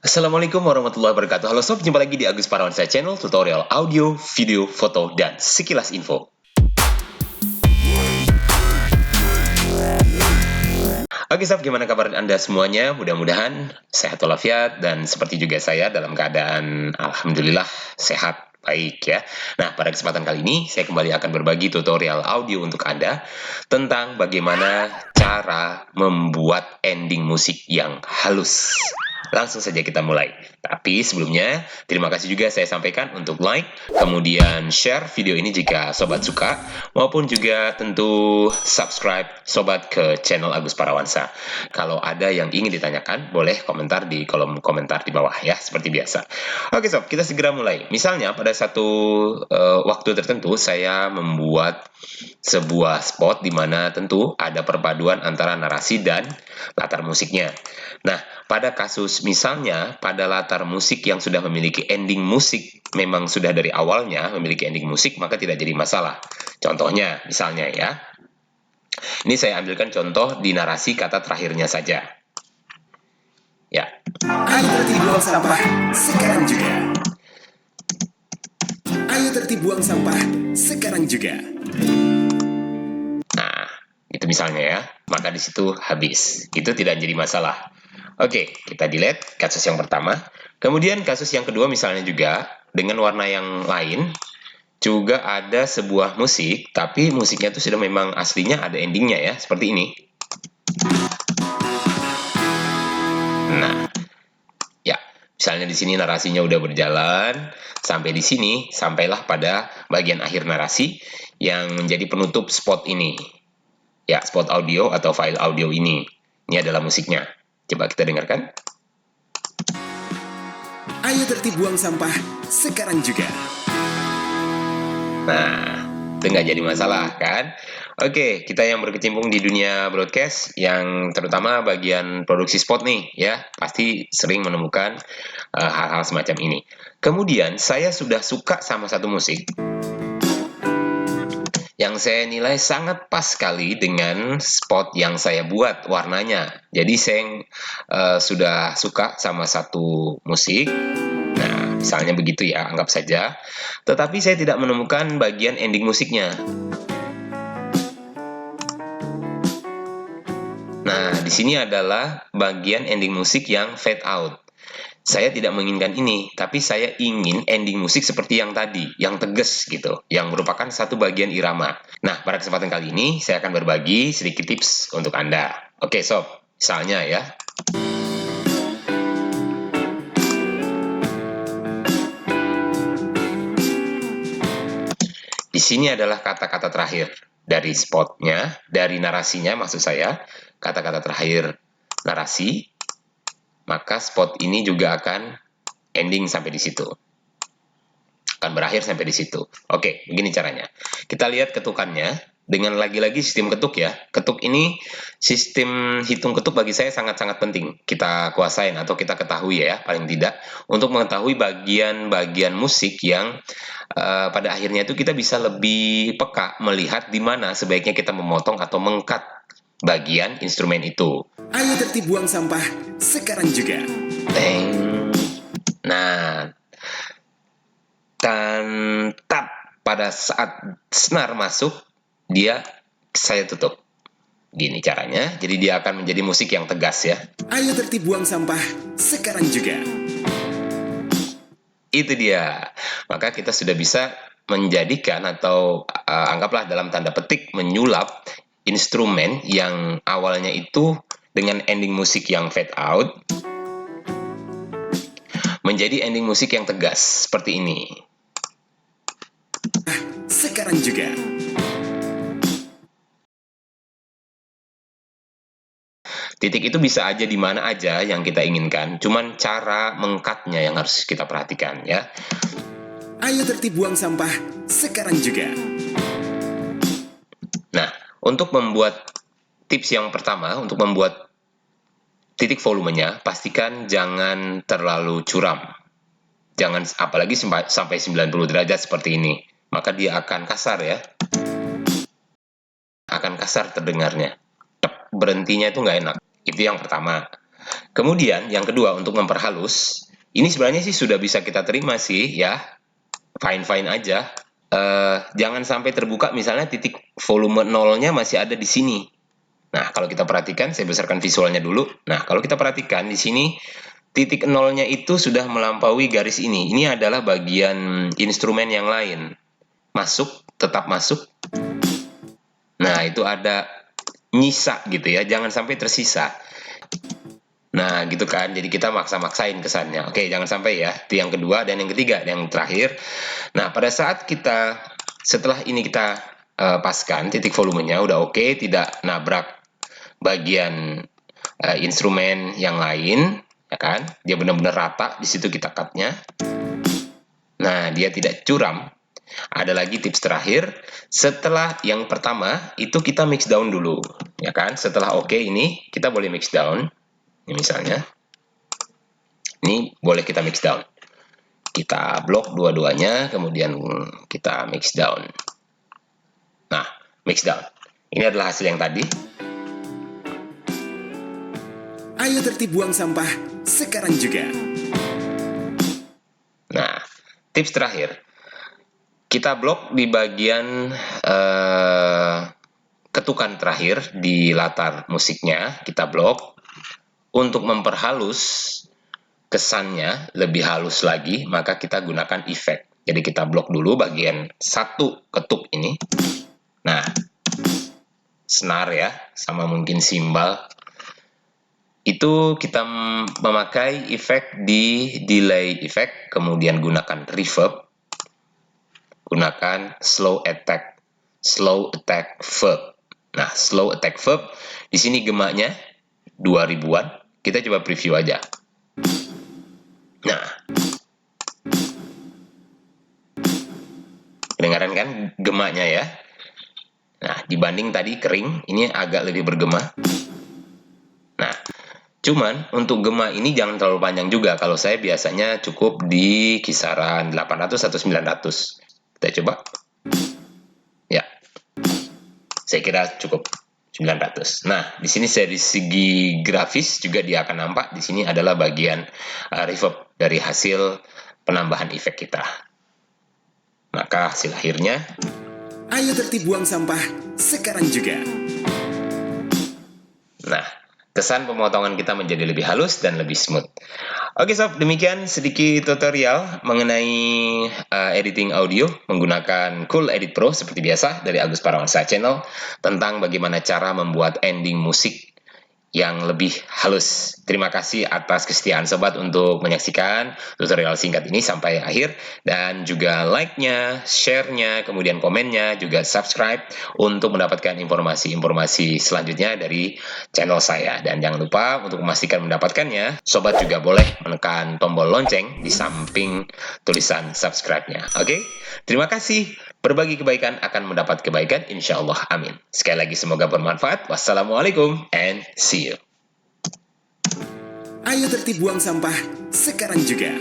Assalamualaikum warahmatullahi wabarakatuh. Halo sob, jumpa lagi di Agus Parawansa Channel, tutorial audio, video, foto, dan sekilas info. Oke sob, gimana kabar Anda semuanya? Mudah-mudahan sehat walafiat dan seperti juga saya dalam keadaan alhamdulillah sehat. Baik ya. Nah, pada kesempatan kali ini saya kembali akan berbagi tutorial audio untuk Anda tentang bagaimana cara membuat ending musik yang halus. Langsung saja kita mulai. Tapi sebelumnya, terima kasih juga saya sampaikan untuk like, kemudian share video ini jika sobat suka, maupun juga tentu subscribe sobat ke channel Agus Parawansa. Kalau ada yang ingin ditanyakan, boleh komentar di kolom komentar di bawah ya, seperti biasa. Oke sob, kita segera mulai. Misalnya pada satu waktu tertentu saya membuat sebuah spot di mana tentu ada perpaduan antara narasi dan latar musiknya. Nah, pada kasus misalnya pada latar musik yang sudah memiliki ending musik, memang sudah dari awalnya memiliki ending musik, maka tidak jadi masalah. Contohnya, misalnya ya, ini saya ambilkan contoh di narasi kata terakhirnya saja. Ya. Ayo tertib buang sampah sekarang juga. Ayo tertib buang sampah sekarang juga. Nah, itu misalnya ya, maka di situ habis. Itu tidak jadi masalah. Oke, kita delete kasus yang pertama. Kemudian kasus yang kedua misalnya juga dengan warna yang lain juga ada sebuah musik, tapi musiknya itu sudah memang aslinya ada endingnya ya, seperti ini. Nah, ya, misalnya di sini narasinya udah berjalan sampai di sini, sampailah pada bagian akhir narasi yang menjadi penutup spot ini. Ya, spot audio atau file audio ini. Ini adalah musiknya. Coba kita dengarkan. Ayo tertib buang sampah sekarang juga. Nah, itu nggak jadi masalah kan? Oke, kita yang berkecimpung di dunia broadcast, yang terutama bagian produksi spot nih, ya, pasti sering menemukan hal-hal semacam ini. Kemudian, saya sudah suka sama satu musik yang saya nilai sangat pas sekali dengan spot yang saya buat warnanya. Jadi saya sudah suka sama satu musik. Nah, misalnya begitu ya, anggap saja. Tetapi saya tidak menemukan bagian ending musiknya. Nah, di sini adalah bagian ending musik yang fade out. Saya tidak menginginkan ini, tapi saya ingin ending musik seperti yang tadi, yang tegas gitu, yang merupakan satu bagian irama. Nah, pada kesempatan kali ini, saya akan berbagi sedikit tips untuk Anda. Oke, sob, misalnya ya. Di sini adalah kata-kata terakhir dari spotnya, dari narasinya maksud saya, kata-kata terakhir narasi, maka spot ini juga akan ending sampai di situ. Akan berakhir sampai di situ. Oke, begini caranya. Kita lihat ketukannya dengan lagi-lagi sistem ketuk ya. Ketuk ini, sistem hitung ketuk bagi saya sangat-sangat penting. Kita kuasain atau kita ketahui ya, paling tidak. Untuk mengetahui bagian-bagian musik yang pada akhirnya itu kita bisa lebih peka melihat di mana sebaiknya kita memotong atau mengkat bagian instrumen itu. Ayo tertib buang sampah sekarang juga. Teng. Nah, dan tap pada saat senar masuk, saya tutup. Gini caranya, jadi dia akan menjadi musik yang tegas ya. Ayo tertib buang sampah sekarang juga. Itu dia. Maka kita sudah bisa menjadikan atau anggaplah dalam tanda petik menyulap instrumen yang awalnya itu dengan ending musik yang fade out menjadi ending musik yang tegas seperti ini. Sekarang juga. Titik itu bisa aja di mana aja yang kita inginkan, cuman cara mengkatnya yang harus kita perhatikan ya. Ayo tertib buang sampah sekarang juga. Nah, untuk membuat tips yang pertama, untuk membuat titik volumenya, pastikan jangan terlalu curam. Jangan apalagi sampai 90 derajat seperti ini, maka dia akan kasar ya. Akan kasar terdengarnya. Berhentinya itu nggak enak. Itu yang pertama. kemudian yang kedua untuk memperhalus, ini sebenarnya sih sudah bisa kita terima sih ya, fine-fine aja. Jangan sampai terbuka misalnya titik volume nolnya masih ada di sini. Nah, kalau kita perhatikan, saya besarkan visualnya dulu. Nah, kalau kita perhatikan di sini, titik nolnya itu sudah melampaui garis ini. Ini adalah bagian instrumen yang lain. Masuk, tetap masuk. Nah, itu ada nyisa gitu ya, jangan sampai tersisa. Nah, gitu kan. Jadi kita maksa-maksain kesannya. Oke, jangan sampai ya. Itu yang kedua dan yang ketiga, yang terakhir. Nah, pada saat kita setelah ini kita paskan titik volumenya udah oke, tidak nabrak bagian instrumen yang lain, ya kan? Dia benar-benar rata, di situ kita cutnya. Nah, dia tidak curam. Ada lagi tips terakhir, setelah yang pertama itu kita mix down dulu, ya kan? Setelah oke ini kita boleh mix down. Ini misalnya, ini boleh kita mix down. Kita blok dua-duanya, kemudian kita mix down. Nah, mix down. Ini adalah hasil yang tadi. Ayo tertib buang sampah sekarang juga. Nah, tips terakhir. Kita blok di bagian ketukan terakhir di latar musiknya, kita blok. Untuk memperhalus kesannya lebih halus lagi, maka kita gunakan efek. Jadi kita blok dulu bagian satu ketuk ini. Nah, snare ya, sama mungkin simbal. Itu kita memakai efek di delay effect, kemudian gunakan reverb, gunakan slow attack verb. Nah, slow attack verb di sini gemaknya 2000-an. Kita coba preview aja. Nah, kedengaran kan gemaknya ya? Nah, dibanding tadi kering, ini agak lebih bergema. Nah, cuman untuk gema ini jangan terlalu panjang juga. Kalau saya biasanya cukup di kisaran 800 atau 900. Kita coba. Ya, saya kira cukup 900. Nah, di sini dari segi grafis juga dia akan nampak. Di sini adalah bagian reverb dari hasil penambahan efek kita. Maka hasil akhirnya, ayo tertib buang sampah sekarang juga. nah, kesan pemotongan kita menjadi lebih halus dan lebih smooth. Oke sob, demikian sedikit tutorial mengenai editing audio menggunakan Cool Edit Pro seperti biasa dari Agus Parawansa Channel, tentang bagaimana cara membuat ending musik yang lebih halus. Terima kasih atas kesetiaan sobat untuk menyaksikan tutorial singkat ini sampai akhir, dan juga like-nya, share-nya, kemudian komennya, juga subscribe untuk mendapatkan informasi-informasi selanjutnya dari channel saya. Dan jangan lupa untuk memastikan mendapatkannya, sobat juga boleh menekan tombol lonceng di samping tulisan subscribe-nya. Oke? Terima kasih. Berbagi kebaikan akan mendapat kebaikan, insya Allah. Amin. Sekali lagi semoga bermanfaat. Wassalamualaikum and see you. Ayo tertib buang sampah sekarang juga.